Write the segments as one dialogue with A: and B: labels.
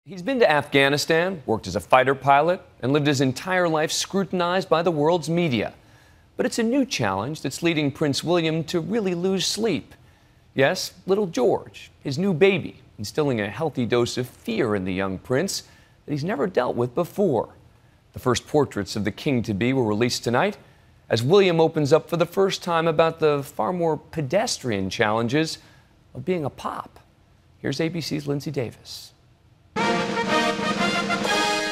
A: He's been to Afghanistan, worked as a fighter pilot, and lived his entire life scrutinized by the world's media. But it's a new challenge that's leading Prince William to really lose sleep. Yes, little George, his new baby, instilling a healthy dose of fear in the young prince that he's never dealt with before. The first portraits of the king-to-be were released tonight as William opens up for the first time about the far more pedestrian challenges of being a pop. Here's ABC's Lindsay Davis.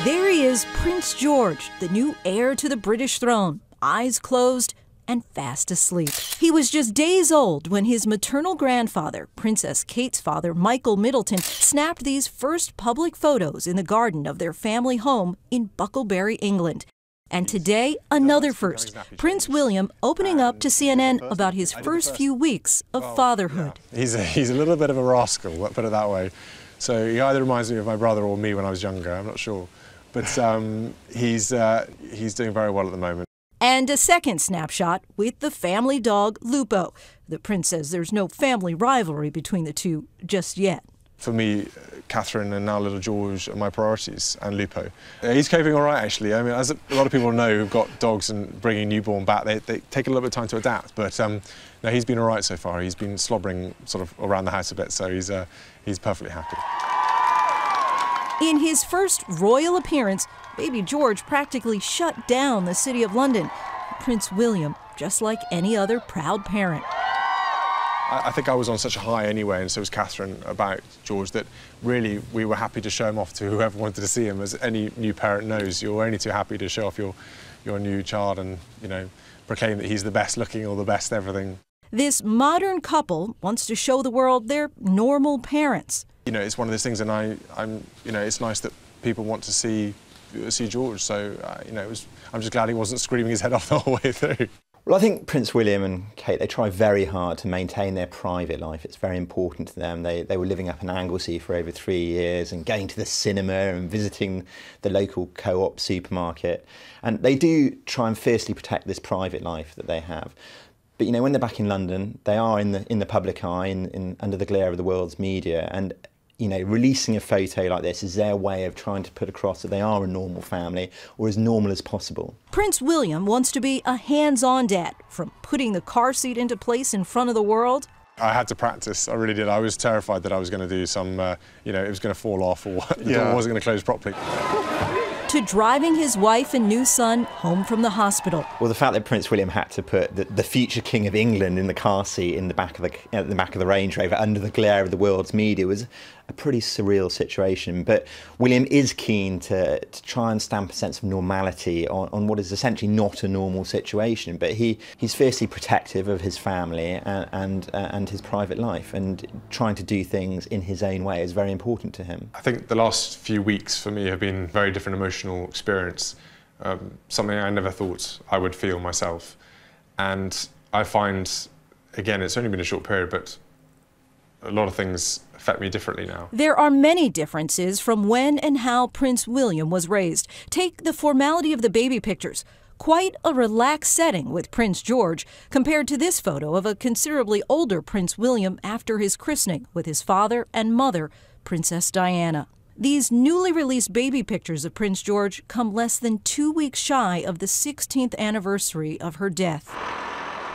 B: There he is, Prince George, the new heir to the British throne, eyes closed and fast asleep. He was just days old when his maternal grandfather, Princess Kate's father, Michael Middleton, snapped these first public photos in the garden of their family home in Bucklebury, England. And today, another first, Prince William opening up to CNN about his first few weeks of fatherhood.
C: He's a little bit of a rascal, let's put it that way. So he either reminds me of my brother or me when I was younger, I'm not sure. But he's doing very well at the moment.
B: And a second snapshot with the family dog, Lupo. The prince says there's no family rivalry between the two just yet.
C: For me, Catherine and now little George are my priorities, and Lupo. He's coping all right, actually. I mean, as a lot of people know who've got dogs and bringing newborn back, they take a little bit of time to adapt. But no, he's been all right so far. He's been slobbering sort of around the house a bit, so he's perfectly happy.
B: In his first royal appearance, baby George practically shut down the city of London. Prince William, just like any other proud parent.
C: I think I was on such a high anyway, and so was Catherine, about George, that really we were happy to show him off to whoever wanted to see him. As any new parent knows, you're only too happy to show off your new child and, you know, proclaim that he's the best looking or the best everything.
B: This modern couple wants to show the world they're normal parents.
C: You know, it's one of those things, and you know, it's nice that people want to see George. So, you know, I'm just glad he wasn't screaming his head off the whole way through.
D: Well, I think Prince William and Kate, they try very hard to maintain their private life. It's very important to them. They were living up in Anglesey for over 3 years and going to the cinema and visiting the local co-op supermarket. And they do try and fiercely protect this private life that they have. But, you know, when they're back in London, they are in the public eye, under the glare of the world's media. And, you know, releasing a photo like this is their way of trying to put across that they are a normal family, or as normal as possible.
B: Prince William wants to be a hands-on dad, from putting the car seat into place in front of the world.
C: I had to practice, I really did. I was terrified that I was going to do some, you know, it was going to fall off, or the door wasn't going to close properly.
B: To driving his wife and new son home from the hospital.
D: Well, the fact that Prince William had to put the future King of England in the car seat in the back of the Range Rover under the glare of the world's media was a pretty surreal situation. But William is keen to try and stamp a sense of normality on what is essentially not a normal situation. But he's fiercely protective of his family and his private life, and trying to do things in his own way is very important to him.
C: I think the last few weeks for me have been a very different emotional experience, something I never thought I would feel myself. And I find, again, it's only been a short period, but a lot of things affect me differently now.
B: There are many differences from when and how Prince William was raised. Take the formality of the baby pictures. Quite a relaxed setting with Prince George compared to this photo of a considerably older Prince William after his christening with his father and mother, Princess Diana. These newly released baby pictures of Prince George come less than 2 weeks shy of the 16th anniversary of her death.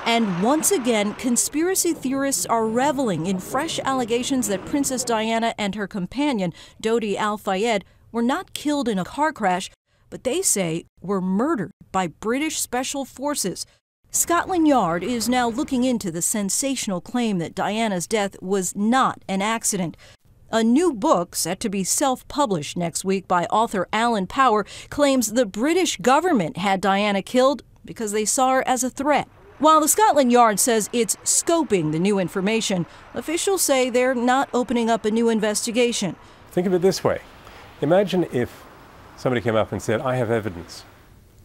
B: And once again, conspiracy theorists are reveling in fresh allegations that Princess Diana and her companion, Dodi Al-Fayed, were not killed in a car crash, but they say were murdered by British Special Forces. Scotland Yard is now looking into the sensational claim that Diana's death was not an accident. A new book, set to be self-published next week by author Alan Power, claims the British government had Diana killed because they saw her as a threat. While the Scotland Yard says it's scoping the new information, officials say they're not opening up a new investigation.
E: Think of it this way. Imagine if somebody came up and said, I have evidence,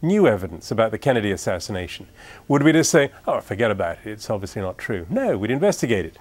E: new evidence about the Kennedy assassination. Would we just say, oh, forget about it, it's obviously not true? No, we'd investigate it.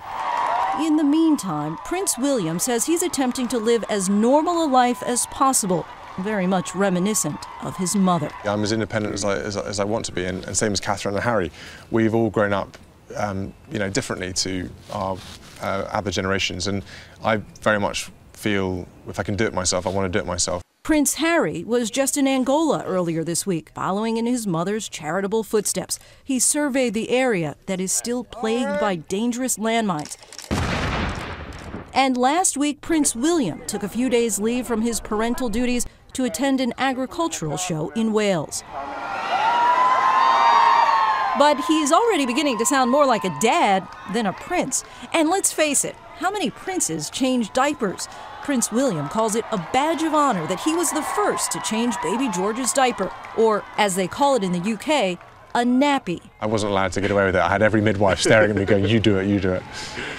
B: In the meantime, Prince William says he's attempting to live as normal a life as possible, very much reminiscent of his mother.
C: I'm as independent as I want to be, and same as Catherine and Harry. We've all grown up, you know, differently to our other generations, and I very much feel if I can do it myself, I want to do it myself.
B: Prince Harry was just in Angola earlier this week, following in his mother's charitable footsteps. He surveyed the area that is still plagued by dangerous landmines. And last week, Prince William took a few days' leave from his parental duties to attend an agricultural show in Wales. But he's already beginning to sound more like a dad than a prince. And let's face it, how many princes change diapers? Prince William calls it a badge of honor that he was the first to change baby George's diaper, or as they call it in the UK, a nappy.
C: I wasn't allowed to get away with it. I had every midwife staring at me going, you do it, you do it.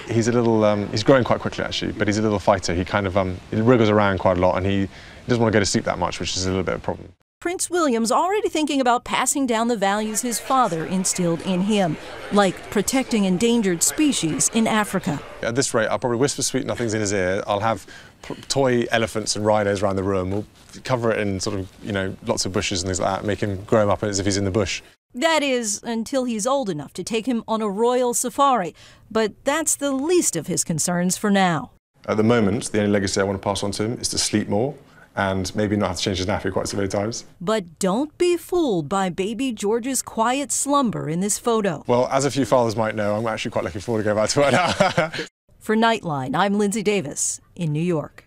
C: He's a little, he's growing quite quickly actually, but he's a little fighter. He kind of he wriggles around quite a lot, and he doesn't want to go to sleep that much, which is a little bit of a problem.
B: Prince William's already thinking about passing down the values his father instilled in him, like protecting endangered species in Africa.
C: At this rate, I'll probably whisper sweet nothings in his ear. I'll have toy elephants and rhinos around the room. We'll cover it in sort of, lots of bushes and things like that, make him grow him up as if he's in the bush.
B: That is, until he's old enough to take him on a royal safari. But that's the least of his concerns for now.
C: At the moment, the only legacy I want to pass on to him is to sleep more and maybe not have to change his nappy quite so many times.
B: But don't be fooled by baby George's quiet slumber in this photo.
C: Well, as a few fathers might know, I'm actually quite looking forward to going back to work now.
B: For Nightline, I'm Lindsay Davis in New York.